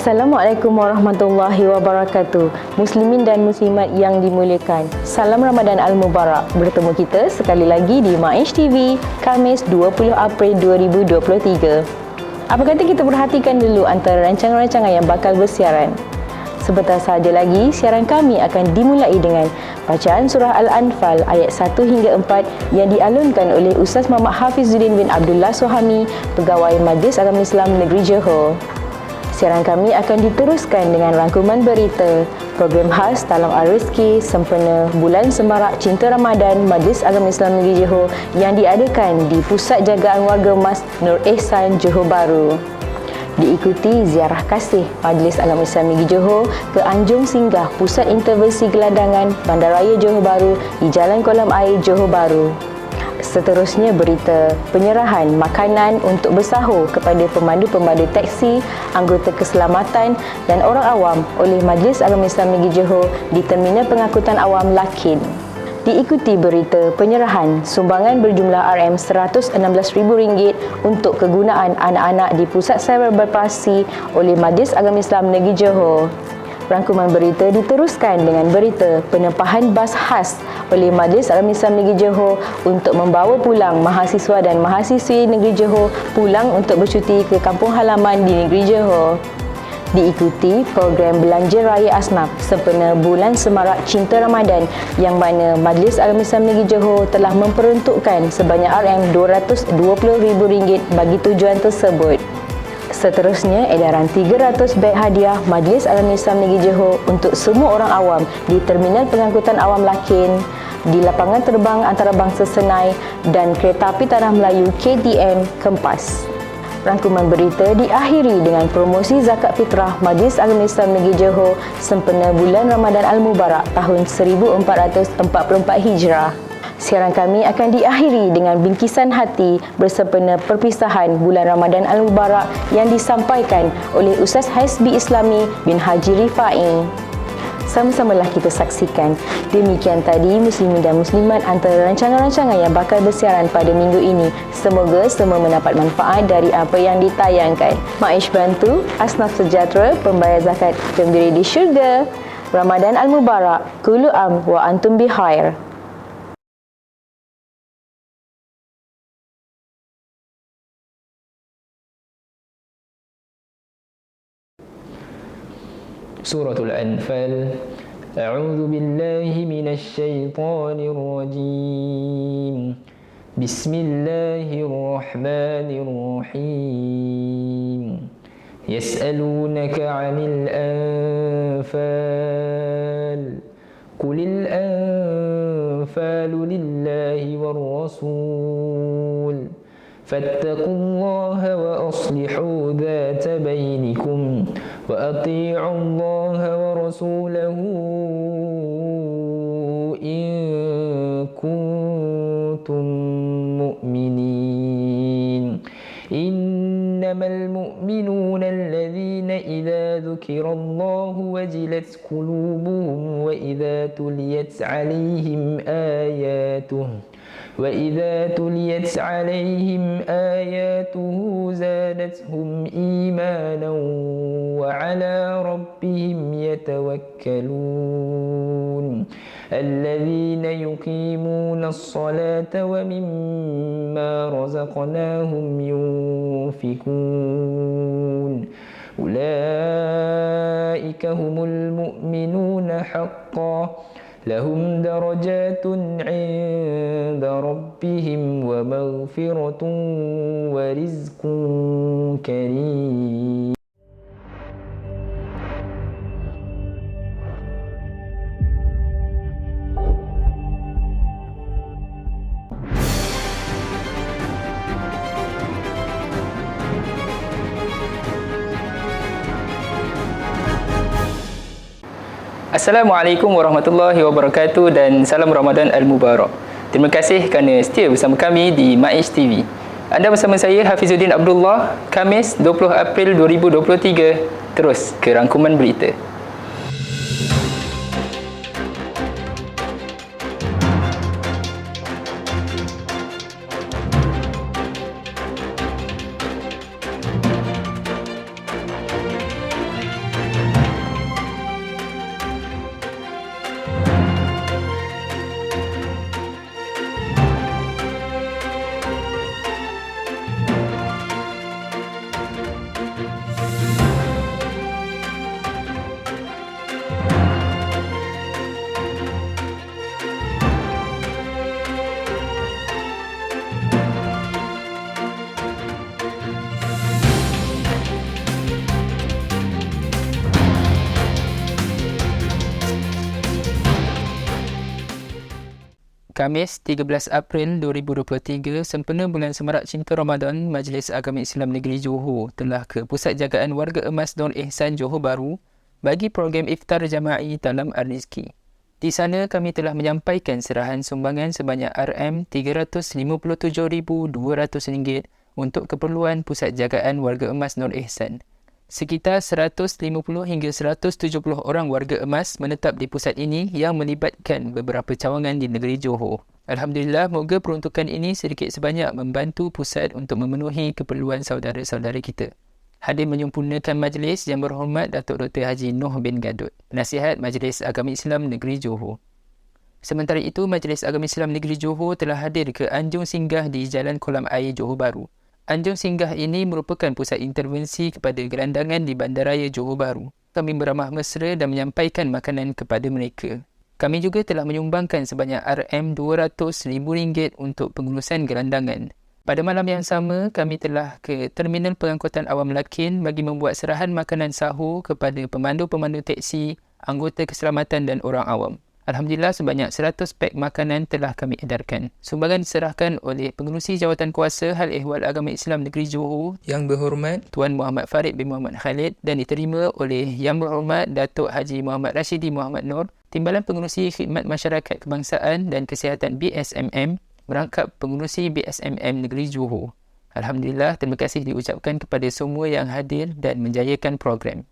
Assalamualaikum warahmatullahi wabarakatuh. Muslimin dan muslimat yang dimuliakan, salam Ramadan Al-Mubarak. Bertemu kita sekali lagi di MAISH TV, Khamis 20 April 2023. Apa kata kita perhatikan dulu antara rancangan-rancangan yang bakal bersiaran. Sebentar sahaja lagi, siaran kami akan dimulai dengan bacaan surah Al-Anfal ayat 1 hingga 4 yang dialunkan oleh Ustaz Muhammad Hafizuddin bin Abdullah Sohami, Pegawai Majlis Agama Islam Negeri Johor. Siaran kami akan diteruskan dengan rangkuman berita, program khas Talam Ar-Rezki sempena Bulan Semarak Cinta Ramadan Majlis Agama Islam Negeri Johor yang diadakan di Pusat Jagaan Warga Mas Nur Ehsan, Johor Bahru. Diikuti ziarah kasih Majlis Agama Islam Negeri Johor ke Anjung Singgah Pusat Intervensi Geladangan Bandaraya Johor Bahru di Jalan Kolam Air, Johor Bahru. Seterusnya berita penyerahan makanan untuk bersahur kepada pemandu-pemandu teksi, anggota keselamatan dan orang awam oleh Majlis Agama Islam Negeri Johor di Terminal Pengangkutan Awam Lakin. Diikuti berita penyerahan sumbangan berjumlah RM116,000 untuk kegunaan anak-anak di Pusat Cyberberpasi oleh Majlis Agama Islam Negeri Johor. Rangkuman berita diteruskan dengan berita penempahan bas khas oleh Majlis Agama Islam Negeri Johor untuk membawa pulang mahasiswa dan mahasiswi Negeri Johor pulang untuk bercuti ke kampung halaman di Negeri Johor. Diikuti program belanja raya asnaf sempena Bulan Semarak Cinta Ramadan yang mana Majlis Agama Islam Negeri Johor telah memperuntukkan sebanyak RM220,000 bagi tujuan tersebut. Seterusnya, edaran 300 beg hadiah Majlis Agama Islam Negeri Johor untuk semua orang awam di Terminal Pengangkutan Awam Lakin, di Lapangan Terbang Antarabangsa Senai dan Kereta Api Tanah Melayu KTM Kempas. Rangkuman berita diakhiri dengan promosi zakat fitrah Majlis Agama Islam Negeri Johor sempena bulan Ramadan Al-Mubarak tahun 1444 Hijrah. Siaran kami akan diakhiri dengan bingkisan hati bersempena perpisahan bulan Ramadan Al-Mubarak yang disampaikan oleh Ustaz Hasbi Islami bin Haji Rifai. Sama-samalah kita saksikan. Demikian tadi muslimin dan muslimat antara rancangan-rancangan yang bakal bersiaran pada minggu ini. Semoga semua mendapat manfaat dari apa yang ditayangkan. MAISH bantu, asnaf sejahtera, pembayar zakat gembira di syurga. Ramadan Al-Mubarak. Kullu am wa antum bihair. Suratul Anfal. A'udzu billahi minasy syaithanir rajim. Bismillahirrahmanirrahim. Yas'alunaka 'anil anfal. Qulil anfalu lillahi war rasul. Fattaqullaha wa aslihu dhata bainikum wa ati'u Allaha wa rasulahu in kuntum mu'minin. Innamal mu'minuna alladhina idza dzukirallahu wajilat qulubuhum wa idza tuliyat 'alaihim ayatuhu وَإِذَا تُلِيَتْ عَلَيْهِمْ آيَاتُهُ زَادَتْهُمْ إِيمَانًا وَعَلَى رَبِّهِمْ يَتَوَكَّلُونَ الَّذِينَ يُقِيمُونَ الصَّلَاةَ وَمِمَّا رَزَقْنَاهُمْ يُنْفِقُونَ أُولَئِكَ هُمُ الْمُؤْمِنُونَ حَقًّا لهم درجات عند ربهم ومغفرة ورزق كريم. Assalamualaikum warahmatullahi wabarakatuh dan salam Ramadan Al-Mubarak. Terima kasih kerana setia bersama kami di MAISH TV. Anda bersama saya Hafizuddin Abdullah, Khamis 20 April 2023. Terus ke rangkuman berita. Khamis 13 April 2023, sempena bulan Semarak Cinta Ramadan, Majlis Agama Islam Negeri Johor telah ke Pusat Jagaan Warga Emas Nur Ihsan Johor Bahru bagi program iftar jama'i Talam Ar-Rizki. Di sana kami telah menyampaikan serahan sumbangan sebanyak RM357,200 untuk keperluan Pusat Jagaan Warga Emas Nur Ihsan. Sekitar 150 hingga 170 orang warga emas menetap di pusat ini yang melibatkan beberapa cawangan di negeri Johor. Alhamdulillah, moga peruntukan ini sedikit sebanyak membantu pusat untuk memenuhi keperluan saudara-saudara kita. Hadir menyempurnakan majlis Yang Berhormat Datuk Dr. Haji Noh bin Gadut, Penasihat Majlis Agama Islam Negeri Johor. Sementara itu, Majlis Agama Islam Negeri Johor telah hadir ke Anjung Singgah di Jalan Kolam Air Johor Bahru. Anjung Singgah ini merupakan pusat intervensi kepada gelandangan di Bandaraya Johor Bahru. Kami beramah mesra dan menyampaikan makanan kepada mereka. Kami juga telah menyumbangkan sebanyak RM200,000 untuk pengurusan gelandangan. Pada malam yang sama, kami telah ke Terminal Pengangkutan Awam Lakin bagi membuat serahan makanan sahur kepada pemandu-pemandu teksi, anggota keselamatan dan orang awam. Alhamdulillah, sebanyak 100 pek makanan telah kami edarkan. Sumbangan diserahkan oleh Pengerusi Jawatan Kuasa Hal Ehwal Agama Islam Negeri Johor Yang Berhormat Tuan Muhammad Farid bin Muhammad Khalid dan diterima oleh Yang Berhormat Datuk Haji Muhammad Rashidi Muhammad Nur, Timbalan Pengerusi Khidmat Masyarakat Kebangsaan dan Kesihatan BSMM, merangkap Pengerusi BSMM Negeri Johor. Alhamdulillah, terima kasih diucapkan kepada semua yang hadir dan menjayakan program.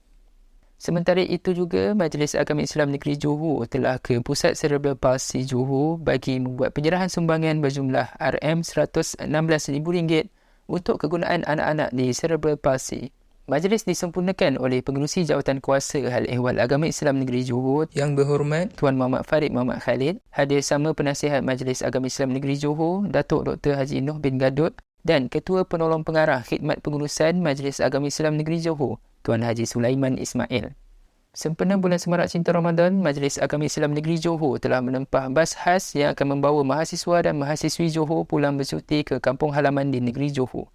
Sementara itu juga, Majlis Agama Islam Negeri Johor telah ke Pusat Cerebral Palsy Johor bagi membuat penyerahan sumbangan berjumlah RM116,000 untuk kegunaan anak-anak di Cerebral Palsy. Majlis disempurnakan oleh Pengerusi Jawatan Kuasa Hal Ehwal Agama Islam Negeri Johor Yang Berhormat Tuan Muhammad Farid Muhammad Khalid, hadir sama Penasihat Majlis Agama Islam Negeri Johor Datuk Dr. Haji Noh bin Gadut dan Ketua Penolong Pengarah Khidmat Pengurusan Majlis Agama Islam Negeri Johor Tuan Haji Sulaiman Ismail. Sempena bulan Semarak Cinta Ramadan, Majlis Agama Islam Negeri Johor telah menempah bas khas yang akan membawa mahasiswa dan mahasiswi Johor pulang bercuti ke kampung halaman di negeri Johor.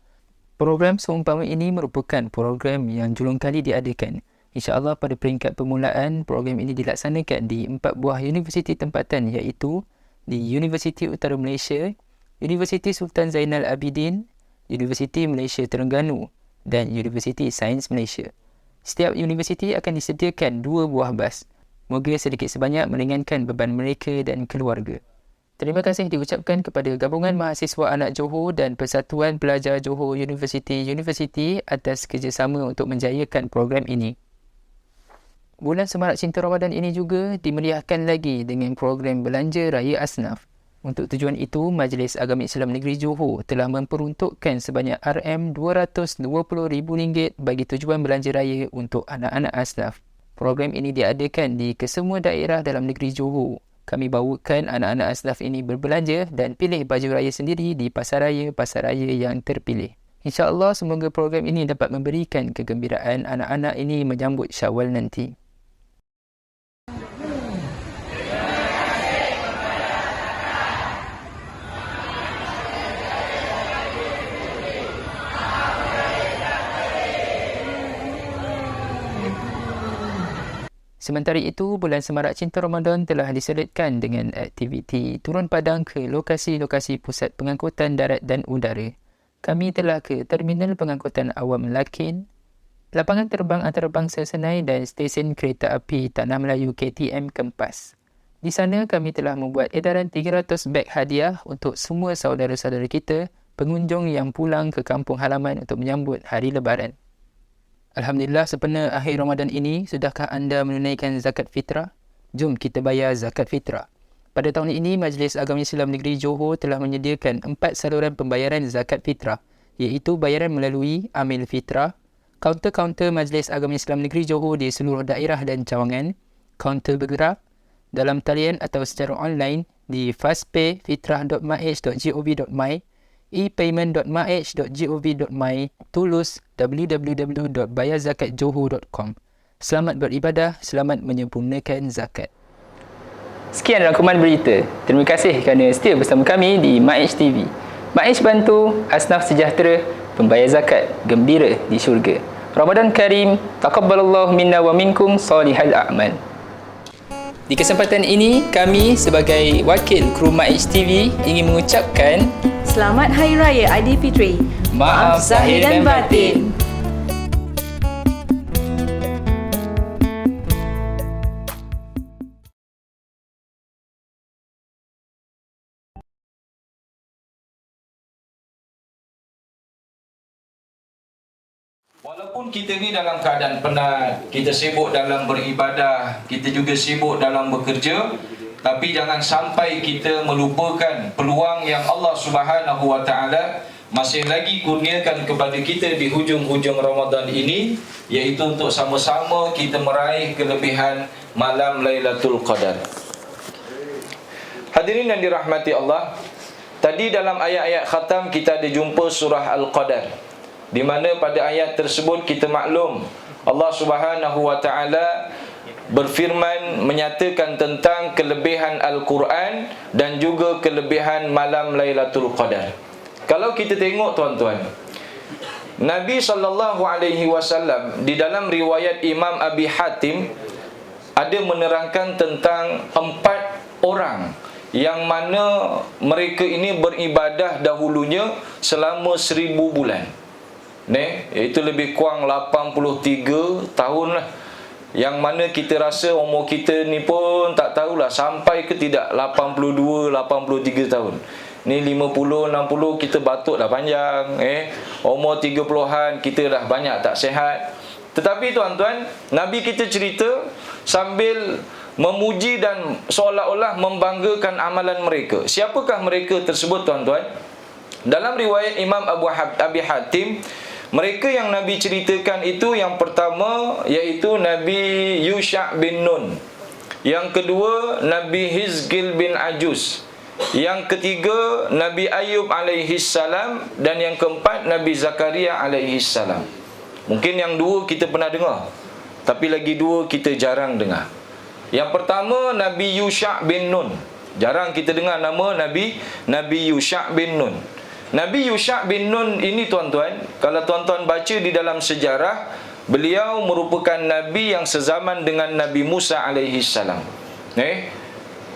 Program seumpama ini merupakan program yang julung kali diadakan. InsyaAllah pada peringkat permulaan, program ini dilaksanakan di 4 buah universiti tempatan iaitu di Universiti Utara Malaysia, Universiti Sultan Zainal Abidin, Universiti Malaysia Terengganu dan Universiti Sains Malaysia. Setiap universiti akan disediakan 2 buah bas. Moga sedikit sebanyak meringankan beban mereka dan keluarga. Terima kasih diucapkan kepada Gabungan Mahasiswa Anak Johor dan Persatuan Pelajar Johor University atas kerjasama untuk menjayakan program ini. Bulan Semarak Cinta Ramadan ini juga dimeriahkan lagi dengan program Belanja Raya Asnaf. Untuk tujuan itu, Majlis Agama Islam Negeri Johor telah memperuntukkan sebanyak RM220,000 bagi tujuan belanja raya untuk anak-anak asnaf. Program ini diadakan di kesemua daerah dalam negeri Johor. Kami bawakan anak-anak asnaf ini berbelanja dan pilih baju raya sendiri di pasar raya yang terpilih. InsyaAllah, semoga program ini dapat memberikan kegembiraan anak-anak ini menyambut Syawal nanti. Sementara itu, bulan Semarak Cinta Ramadan telah diselitkan dengan aktiviti turun padang ke lokasi-lokasi pusat pengangkutan darat dan udara. Kami telah ke Terminal Pengangkutan Awam Lakin, Lapangan Terbang Antarabangsa Senai dan Stesen Kereta Api Tanah Melayu KTM Kempas. Di sana kami telah membuat edaran 300 beg hadiah untuk semua saudara-saudara kita, pengunjung yang pulang ke kampung halaman untuk menyambut Hari Lebaran. Alhamdulillah, sempena akhir Ramadan ini, sudahkah anda menunaikan zakat fitrah? Jom kita bayar zakat fitrah. Pada tahun ini, Majlis Agama Islam Negeri Johor telah menyediakan 4 saluran pembayaran zakat fitrah, iaitu bayaran melalui Amil Fitrah, kaunter-kaunter Majlis Agama Islam Negeri Johor di seluruh daerah dan cawangan, kaunter bergerak, dalam talian atau secara online di fastpayfitrah.mah.gov.my, epayment.mah.gov.my, Tulus www.bayarzakatjohor.com. Selamat beribadah, selamat menyempurnakan zakat. Sekian rangkuman berita. Terima kasih kerana setia bersama kami di MAIS TV. MAIS bantu asnaf sejahtera, pembayar zakat gembira di syurga. Ramadan Karim, taqabbalallahu minna wa minkum salihal a'mal. Di kesempatan ini, kami sebagai wakil kru MAIS TV ingin mengucapkan Selamat Hari Raya Aidilfitri. maaf zahir dan batin. Walaupun kita ni dalam keadaan penat, kita sibuk dalam beribadah, kita juga sibuk dalam bekerja, tapi jangan sampai kita melupakan peluang yang Allah Subhanahu Wa Taala masih lagi kurniakan kepada kita di hujung-hujung Ramadan ini, iaitu untuk sama-sama kita meraih kelebihan malam Lailatul Qadar. Hadirin yang dirahmati Allah, tadi dalam ayat-ayat khatam kita ada jumpa surah Al-Qadar, di mana pada ayat tersebut kita maklum Allah Subhanahu Wa Taala berfirman menyatakan tentang kelebihan Al-Quran dan juga kelebihan malam Lailatul Qadar. Kalau kita tengok tuan-tuan, Nabi SAW di dalam riwayat Imam Abi Hatim ada menerangkan tentang 4 orang yang mana mereka ini beribadah dahulunya selama 1000 bulan. Iaitu lebih kurang 83 tahun lah. Yang mana kita rasa umur kita ni pun tak tahulah sampai ke tidak 82, 83 tahun. Ni 50, 60 kita batuk dah panjang. Umur 30-an kita dah banyak tak sihat. Tetapi tuan-tuan, Nabi kita cerita sambil memuji dan seolah-olah membanggakan amalan mereka. Siapakah mereka tersebut tuan-tuan? Dalam riwayat Imam Abi Hatim, mereka yang Nabi ceritakan itu, yang pertama iaitu Nabi Yusha' bin Nun, yang kedua Nabi Hizqil bin Ajuz, yang ketiga Nabi Ayub alaihi salam, dan yang keempat Nabi Zakaria alaihi salam. Mungkin yang dua kita pernah dengar, tapi lagi dua kita jarang dengar. Yang pertama Nabi Yusha' bin Nun, jarang kita dengar nama Nabi Yusha' bin Nun. Nabi Yusha' bin Nun ini tuan-tuan, kalau tuan-tuan baca di dalam sejarah, beliau merupakan Nabi yang sezaman dengan Nabi Musa alaihi salam.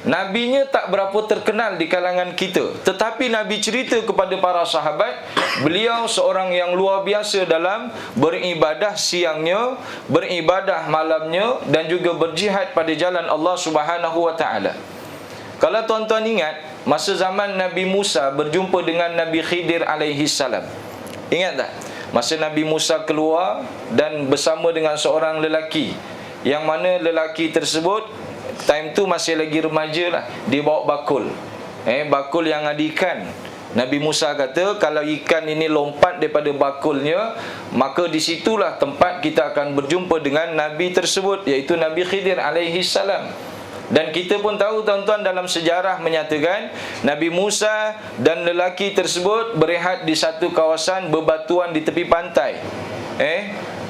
Nabinya tak berapa terkenal di kalangan kita, tetapi Nabi cerita kepada para sahabat, beliau seorang yang luar biasa dalam beribadah siangnya, beribadah malamnya, dan juga berjihad pada jalan Allah Subhanahu Wa Taala. Kalau tuan-tuan ingat, masa zaman Nabi Musa berjumpa dengan Nabi Khidir alaihi salam. Ingat tak? Masa Nabi Musa keluar dan bersama dengan seorang lelaki, yang mana lelaki tersebut time tu masih lagi remaja lah. Dia bawa bakul, bakul yang ada ikan. Nabi Musa kata, kalau ikan ini lompat daripada bakulnya, maka disitulah tempat kita akan berjumpa dengan Nabi tersebut, iaitu Nabi Khidir alaihi salam. Dan kita pun tahu tuan-tuan, dalam sejarah menyatakan Nabi Musa dan lelaki tersebut berehat di satu kawasan bebatuan di tepi pantai.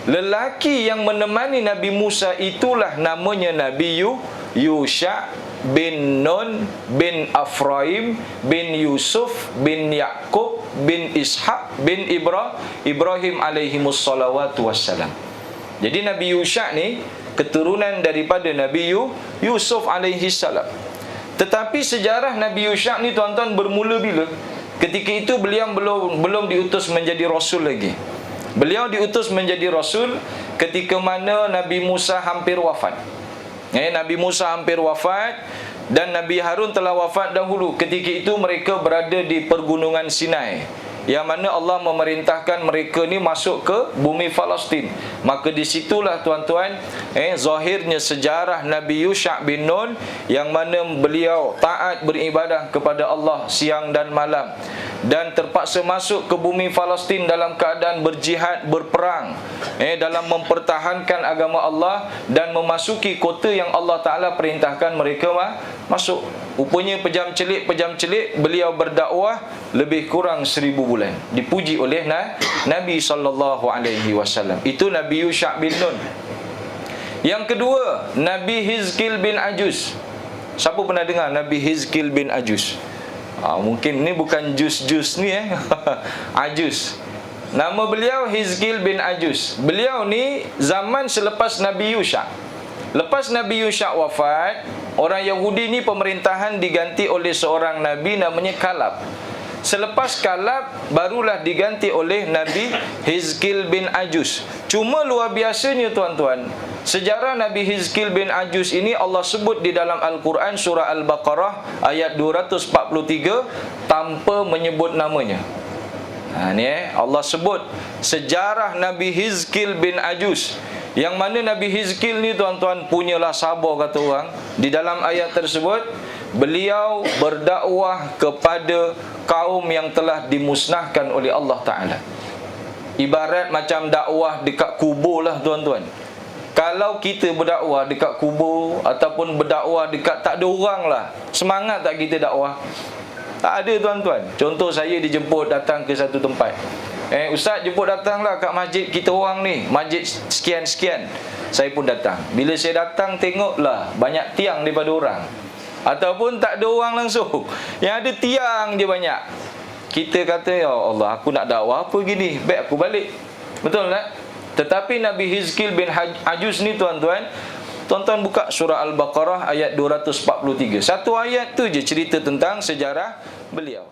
Lelaki yang menemani Nabi Musa itulah namanya Nabi Yusha' bin Nun bin Afraim bin Yusuf bin Yaqub bin Ishaq bin Ibrahim alaihimus salawatu wassalam. Jadi Nabi Yusha' ni keturunan daripada Nabi Yusuf alaihi salam. Tetapi sejarah Nabi Yusha' ni tuan-tuan bermula bila? Ketika itu beliau belum diutus menjadi rasul lagi. Beliau diutus menjadi rasul ketika mana Nabi Musa hampir wafat. Nabi Musa hampir wafat dan Nabi Harun telah wafat dahulu. Ketika itu mereka berada di pergunungan Sinai, yang mana Allah memerintahkan mereka ni masuk ke bumi Palestin. Maka disitulah tuan-tuan, zahirnya sejarah Nabi Yusha' bin Nun, yang mana beliau taat beribadah kepada Allah siang dan malam, dan terpaksa masuk ke bumi Palestin dalam keadaan berjihad, berperang, dalam mempertahankan agama Allah dan memasuki kota yang Allah Ta'ala perintahkan mereka masuk. Rupanya pejam celik beliau berdakwah lebih kurang 1000 bulan, dipuji oleh Nabi SAW. Itu Nabi Yusha' bin Nun. Yang kedua, Nabi Hizqil bin Ajuz. Siapa pernah dengar Nabi Hizqil bin Ajuz? Mungkin ni bukan jus ni Ajuz. Nama beliau Hizqil bin Ajuz. Beliau ni zaman selepas Nabi Yusha'. Lepas Nabi Yusha wafat, orang Yahudi ni pemerintahan diganti oleh seorang Nabi namanya Kalab. Selepas Kalab, barulah diganti oleh Nabi Hizkil bin Ajus. Cuma luar biasanya tuan-tuan, sejarah Nabi Hizkil bin Ajus ini Allah sebut di dalam Al-Quran surah Al-Baqarah ayat 243 tanpa menyebut namanya. Allah sebut sejarah Nabi Hizkil bin Ajus, yang mana Nabi Hizkil ni tuan-tuan punyalah sabar kata orang. Di dalam ayat tersebut, beliau berdakwah kepada kaum yang telah dimusnahkan oleh Allah Ta'ala. Ibarat macam dakwah dekat kubur lah tuan-tuan. Kalau kita berdakwah dekat kubur ataupun berdakwah dekat tak ada orang lah, semangat tak kita dakwah? Tak ada tuan-tuan. Contoh saya dijemput datang ke satu tempat. Ustaz jemput datanglah kat masjid kita orang ni, masjid sekian-sekian. Saya pun datang. Bila saya datang tengoklah banyak tiang daripada orang. Ataupun tak ada orang langsung, yang ada tiang je banyak. Kita kata, ya Allah, aku nak dakwah apa gini, baik aku balik. Betul tak? Tetapi Nabi Hizkil bin Ajus ni tuan-tuan, tuan-tuan buka surah Al-Baqarah ayat 243. Satu ayat tu je cerita tentang sejarah beliau.